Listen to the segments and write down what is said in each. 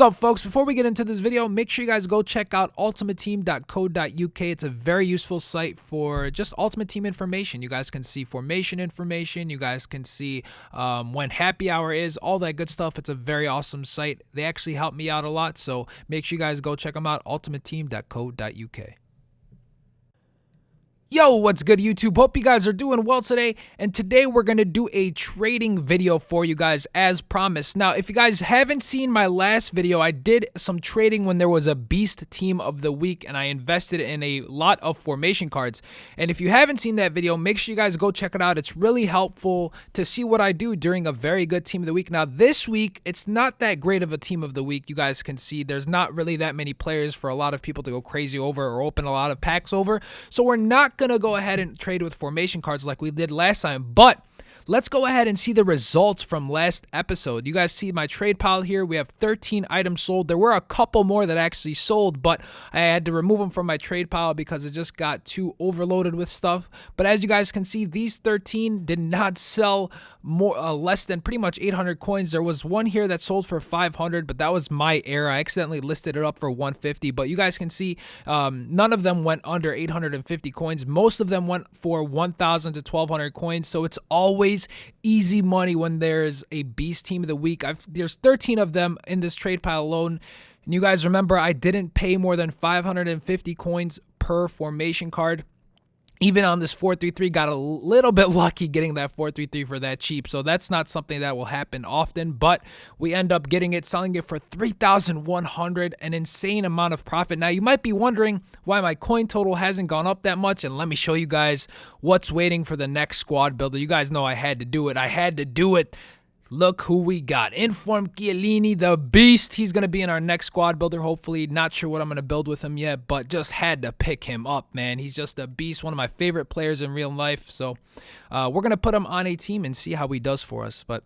What's up, folks? Before we get into this video, make sure you guys go check out ultimateteam.co.uk. It's a very useful site for just Ultimate Team information. You guys can see formation information. You guys can see when happy hour is, all that good stuff. It's a very awesome site. They actually help me out a lot, so make sure you guys go check them out, ultimateteam.co.uk. Yo, what's good, YouTube? Hope you guys are doing well today, and today we're going to do a trading video for you guys as promised. Now, if you guys haven't seen my last video, I did some trading when there was a beast team of the week, and I invested in a lot of formation cards. And if you haven't seen that video, make sure you guys go check it out. It's really helpful to see what I do during a very good team of the week. Now, this week, it's not that great of a team of the week. You guys can see there's not really that many players for a lot of people to go crazy over or open a lot of packs over, so we're not going to go ahead and trade with formation cards like we did last time, but let's go ahead and see the results from last episode. You guys see my trade pile here. We have 13 items sold. There were a couple more that actually sold, but I had to remove them from my trade pile because it just got too overloaded with stuff. But as you guys can see, these 13 did not sell more less than pretty much 800 coins. There was one here that sold for 500, but that was my error. I accidentally listed it up for 150, but you guys can see none of them went under 850 coins. Most of them went for 1,000 to 1,200 coins, so it's always easy money when there's a beast team of the week. There's 13 of them in this trade pile alone. And you guys remember, I didn't pay more than 550 coins per formation card. Even on this 433, got a little bit lucky getting that 433 for that cheap. So that's not something that will happen often, but we end up getting it, selling it for 3,100, an insane amount of profit. Now, you might be wondering why my coin total hasn't gone up that much, and let me show you guys what's waiting for the next squad builder. You guys know I had to do it. I had to do it. Look who we got. Inform Chiellini, the beast. He's going to be in our next squad builder, hopefully. Not sure what I'm going to build with him yet, but just had to pick him up, man. He's just a beast, one of my favorite players in real life. So we're going to put him on a team and see how he does for us. But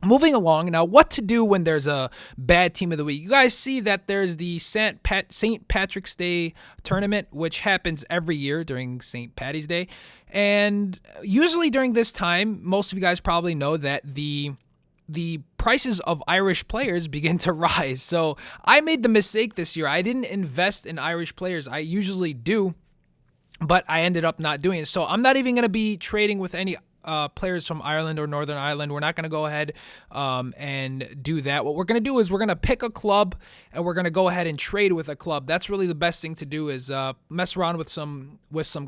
moving along, now what to do when there's a bad team of the week. You guys see that there's the St. Patrick's Day tournament, which happens every year during St. Patty's Day. And usually during this time, most of you guys probably know that the prices of Irish players begin to rise. So I made the mistake this year. I didn't invest in Irish players. I usually do, but I ended up not doing it. So I'm not even going to be trading with any players from Ireland or Northern Ireland. We're not going to go ahead and do that. What we're going to do is we're going to pick a club and we're going to go ahead and trade with a club. That's really the best thing to do, is mess around with some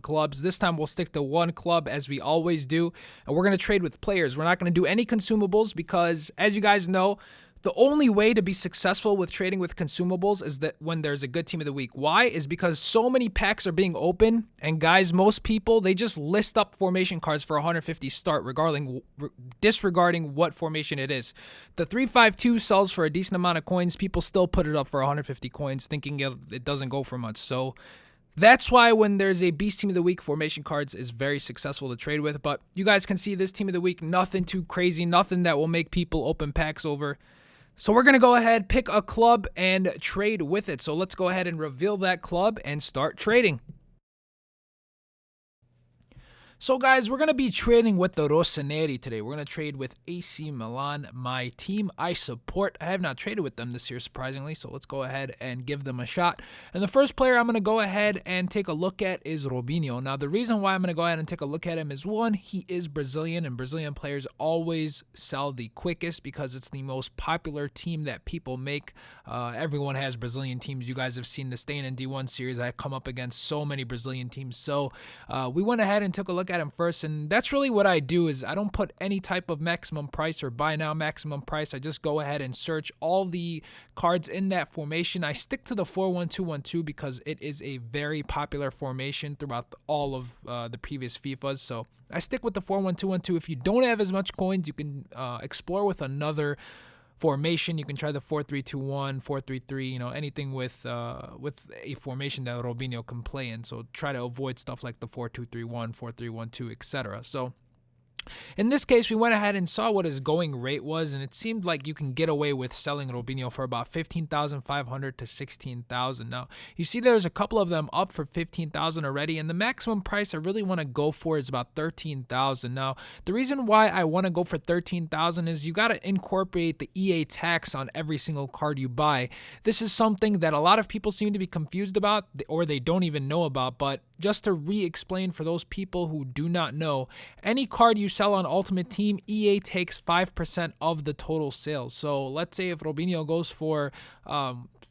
clubs. This time we'll stick to one club as we always do, and we're going to trade with players. We're not going to do any consumables because, as you guys know, the only way to be successful with trading with consumables is that when there's a good team of the week. Why? Is because so many packs are being opened, and guys, most people, they just list up formation cards for 150 start, disregarding what formation it is. The 352 sells for a decent amount of coins. People still put it up for 150 coins, thinking it doesn't go for much. So that's why when there's a beast team of the week, formation cards is very successful to trade with. But you guys can see this team of the week, nothing too crazy, nothing that will make people open packs over. So we're going to go ahead, pick a club, and trade with it. So let's go ahead and reveal that club and start trading. So guys, we're going to be trading with the Rossoneri today. We're going to trade with AC Milan, my team I support. I have not traded with them this year, surprisingly, so let's go ahead and give them a shot. And the first player I'm going to go ahead and take a look at is Robinho. Now, the reason why I'm going to go ahead and take a look at him is, one, he is Brazilian, and Brazilian players always sell the quickest because it's the most popular team that people make. Everyone has Brazilian teams. You guys have seen the Staying in D1 series. I come up against so many Brazilian teams. So we went ahead and took a look at him first, and that's really what I do. Is I don't put any type of maximum price or buy now maximum price. I just go ahead and search all the cards in that formation. I stick to the 4-1-2-1-2 because it is a very popular formation throughout all of the previous FIFAs. So I stick with the 4-1-2-1-2. If you don't have as much coins, you can explore with another formation. You can try the 4-3-2-1, 4-3-3, you know, anything with a formation that Robinho can play in. So try to avoid stuff like the 4-2-3-1, 4-3-1-2, etc. So In this case, we went ahead and saw what his going rate was, and it seemed like you can get away with selling Robinho for about 15,500 to 16,000. Now, you see there's a couple of them up for 15,000 already, and the maximum price I really want to go for is about 13,000. Now, the reason why I want to go for 13,000 is you got to incorporate the EA tax on every single card you buy. This is something that a lot of people seem to be confused about, or they don't even know about, but just to re-explain for those people who do not know, any card you sell on Ultimate Team, EA takes 5% of the total sales. So let's say if Robinho goes for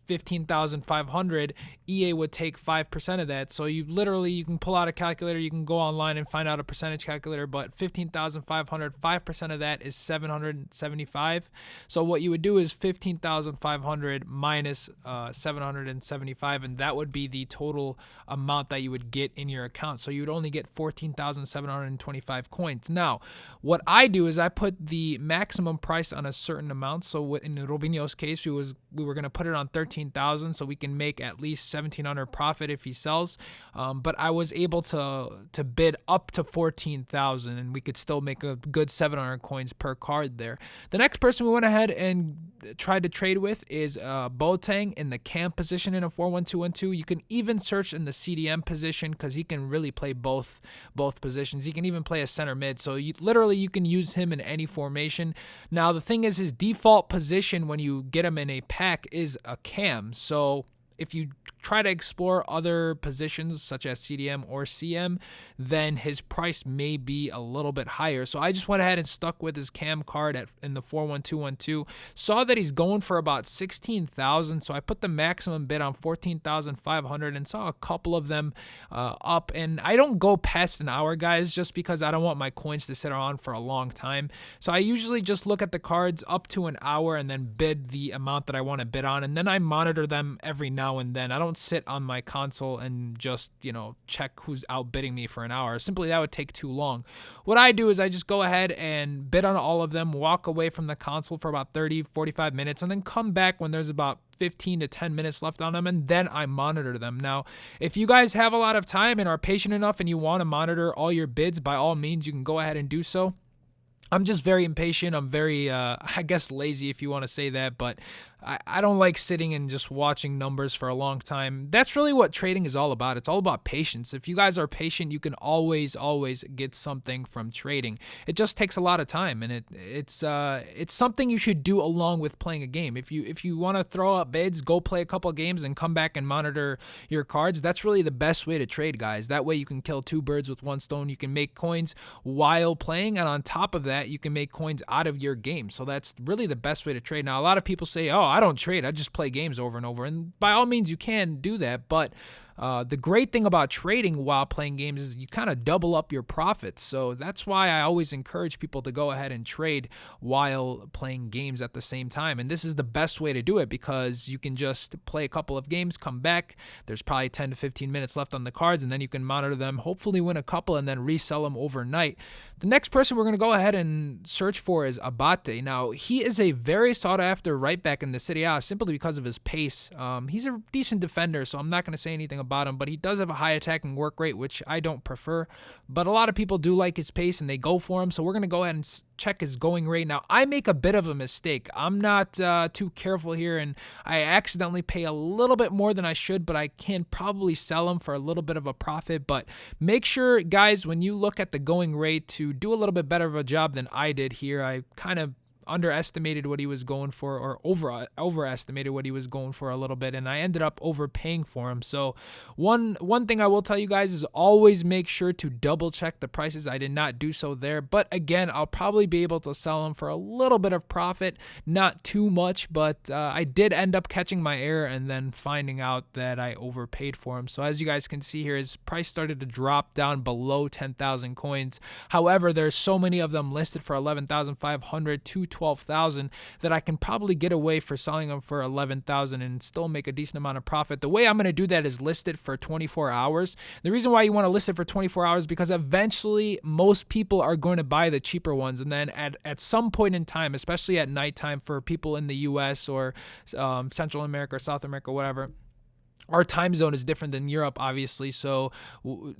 15,500, EA would take 5% of that. So you can pull out a calculator, you can go online and find out a percentage calculator, but 15,500, 5% of that is 775. So what you would do is 15,500 minus 775, and that would be the total amount that you would get in your account. So you would only get 14,725 coins. Now, what I do is I put the maximum price on a certain amount. So in Robinho's case, we were going to put it on 13,000, so we can make at least 1,700 profit if he sells. But I was able to bid up to 14,000, and we could still make a good 700 coins per card there. The next person we went ahead and tried to trade with is Boateng in the cam position in a 4-1-2-1-2. You can even search in the CDM position because he can really play both positions. He can even play a center mid, so you can use him in any formation. Now the thing is, his default position when you get him in a pack is a cam. So if you try to explore other positions such as CDM or CM, then his price may be a little bit higher. So I just went ahead and stuck with his cam card in the 4-1-2-1-2. Saw that he's going for about 16,000, so I put the maximum bid on 14,500 and saw a couple of them up. And I don't go past an hour, guys, just because I don't want my coins to sit on for a long time. So I usually just look at the cards up to an hour and then bid the amount that I want to bid on, and then I monitor them every now and then. I don't sit on my console and just, check who's outbidding me for an hour. Simply, that would take too long. What I do is I just go ahead and bid on all of them, walk away from the console for about 30, 45 minutes, and then come back when there's about 15 to 10 minutes left on them, and then I monitor them. Now, if you guys have a lot of time and are patient enough and you want to monitor all your bids, by all means, you can go ahead and do so. I'm just very impatient. I'm very, I guess, lazy, if you want to say that, but I don't like sitting and just watching numbers for a long time. That's really what trading is all about. It's all about patience. If you guys are patient, you can always get something from trading. It just takes a lot of time, and it's something you should do along with playing a game. If you want to throw up bids, go play a couple of games and come back and monitor your cards. That's really the best way to trade, guys. That way you can kill two birds with one stone. You can make coins while playing, and on top of that, you can make coins out of your game. So that's really the best way to trade. Now, a lot of people say, oh, I don't trade, I just play games over and over. And by all means, you can do that. But the great thing about trading while playing games is you kind of double up your profits. So that's why I always encourage people to go ahead and trade while playing games at the same time. And this is the best way to do it because you can just play a couple of games, come back. There's probably 10 to 15 minutes left on the cards, and then you can monitor them, hopefully win a couple, and then resell them overnight. The next person we're going to go ahead and search for is Abate. Now, he is a very sought-after right back in the Serie A simply because of his pace. He's a decent defender, so I'm not going to say anything about him, but he does have a high attacking work rate, which I don't prefer. But a lot of people do like his pace, and they go for him, so we're going to go ahead and check his going rate. Now, I make a bit of a mistake. I'm not too careful here, and I accidentally pay a little bit more than I should, but I can probably sell him for a little bit of a profit. But make sure, guys, when you look at the going rate, to do a little bit better of a job than I did here. I kind of underestimated what he was going for, or overestimated what he was going for a little bit, and I ended up overpaying for him. So one thing I will tell you guys is always make sure to double check the prices. I did not do so there, but again, I'll probably be able to sell him for a little bit of profit, not too much, but I did end up catching my error and then finding out that I overpaid for him. So as you guys can see here, his price started to drop down below 10,000 coins. However, there's so many of them listed for 11,500 to 12,000 that I can probably get away for selling them for 11,000 and still make a decent amount of profit. The way I'm going to do that is list it for 24 hours. The reason why you want to list it for 24 hours is because eventually most people are going to buy the cheaper ones, and then at some point in time, especially at nighttime for people in the US or Central America or South America, whatever, our time zone is different than Europe, obviously. So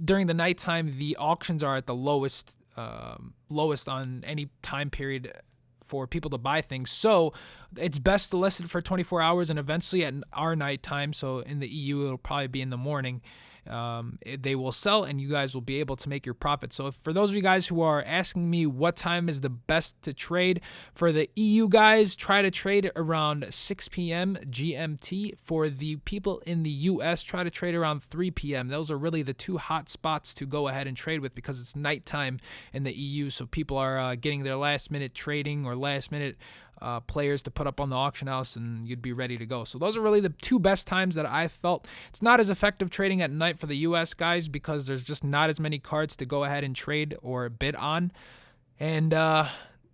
during the nighttime, the auctions are at the lowest lowest on any time period for people to buy things. So it's best to list it for 24 hours and eventually at our night time. So in the EU, it'll probably be in the morning. They will sell and you guys will be able to make your profit. So for those of you guys who are asking me what time is the best to trade, for the EU guys, try to trade around 6 p.m. GMT. For the people in the US, try to trade around 3 p.m. Those are really the two hot spots to go ahead and trade with because it's nighttime in the EU. So people are getting their last minute trading or last minute players to put up on the auction house, and you'd be ready to go. So those are really the two best times that I felt. It's not as effective trading at night for the US guys because there's just not as many cards to go ahead and trade or bid on. And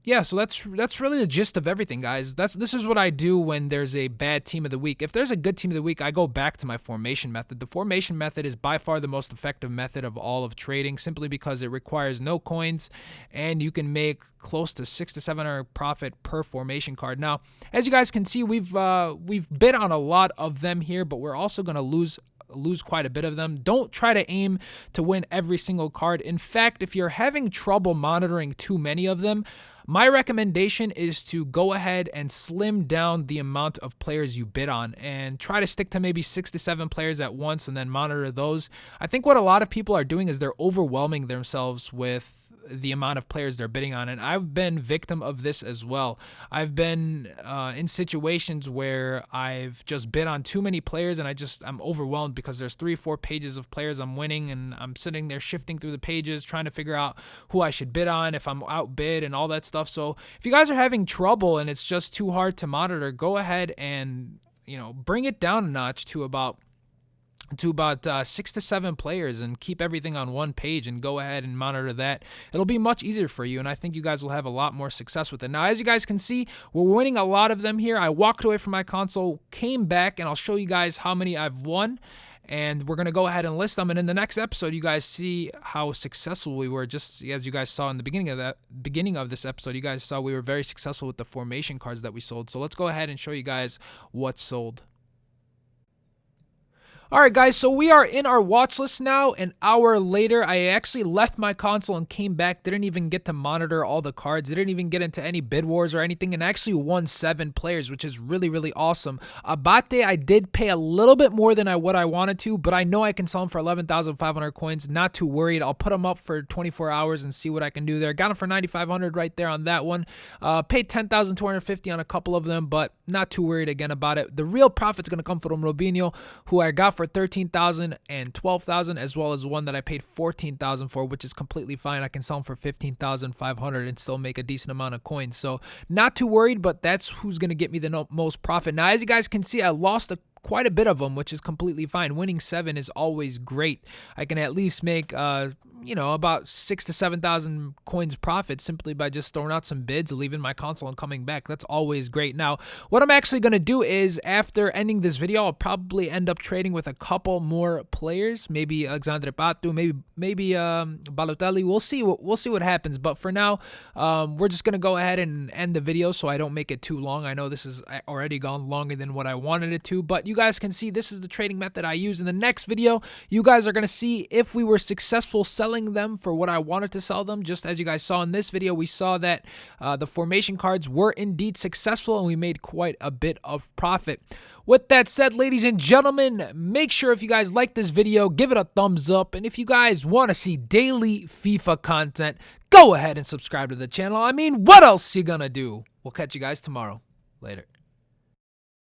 yeah, so that's really the gist of everything, guys. This is what I do when there's a bad team of the week. If there's a good team of the week, I go back to my formation method. The formation method is by far the most effective method of all of trading, simply because it requires no coins and you can make close to 600 to 700 profit per formation card. Now, as you guys can see, we've bid on a lot of them here, but we're also going to lose quite a bit of them. Don't try to aim to win every single card. In fact, if you're having trouble monitoring too many of them, my recommendation is to go ahead and slim down the amount of players you bid on and try to stick to maybe 6 to 7 players at once and then monitor those. I think what a lot of people are doing is they're overwhelming themselves with the amount of players they're bidding on, and I've been victim of this as well. I've been in situations where I've just bid on too many players and I'm overwhelmed because there's 3-4 pages of players I'm winning, and I'm sitting there shifting through the pages trying to figure out who I should bid on, if I'm outbid and all that stuff. So if you guys are having trouble and it's just too hard to monitor, go ahead and bring it down a notch to about 6 to 7 players and keep everything on one page and go ahead and monitor that. It'll be much easier for you, and I think you guys will have a lot more success with it. Now, as you guys can see, we're winning a lot of them here. I walked away from my console, came back, and I'll show you guys how many I've won, and we're going to go ahead and list them. And in the next episode, you guys see how successful we were. Just as you guys saw in the beginning of this episode, you guys saw we were very successful with the formation cards that we sold. So let's go ahead and show you guys what sold. Alright guys, so we are in our watch list now. An hour later, I actually left my console and came back. Didn't even get to monitor all the cards. Didn't even get into any bid wars or anything, and actually won 7 players, which is really, really awesome. Abate, I did pay a little bit more than what I wanted to, but I know I can sell him for 11,500 coins. Not too worried. I'll put him up for 24 hours and see what I can do there. Got him for 9,500 right there on that one. Paid 10,250 on a couple of them, but not too worried again about it. The real profit's going to come from Robinho, who I got for 13,000 and 12,000, as well as one that I paid 14,000 for, which is completely fine. I can sell them for 15,500 and still make a decent amount of coins. So not too worried, but that's who's going to get me the most profit. Now, as you guys can see, I lost quite a bit of them, which is completely fine. Winning 7 is always great. I can at least make about 6,000 to 7,000 coins profit simply by just throwing out some bids, leaving my console and coming back. That's always great. Now, what I'm actually going to do is, after ending this video, I'll probably end up trading with a couple more players, maybe Alexandre Pato, maybe Balotelli. We'll see what happens. But for now, we're just going to go ahead and end the video so I don't make it too long. I know this has already gone longer than what I wanted it to, but you guys can see this is the trading method I use. In the next video, you guys are going to see if we were successful selling them for what I wanted to sell them. Just as you guys saw in this video, we saw that the formation cards were indeed successful and we made quite a bit of profit. With that said, ladies and gentlemen, make sure if you guys like this video, give it a thumbs up. And if you guys want to see daily FIFA content, go ahead and subscribe to the channel. I mean, what else you gonna do? We'll catch you guys tomorrow. Later.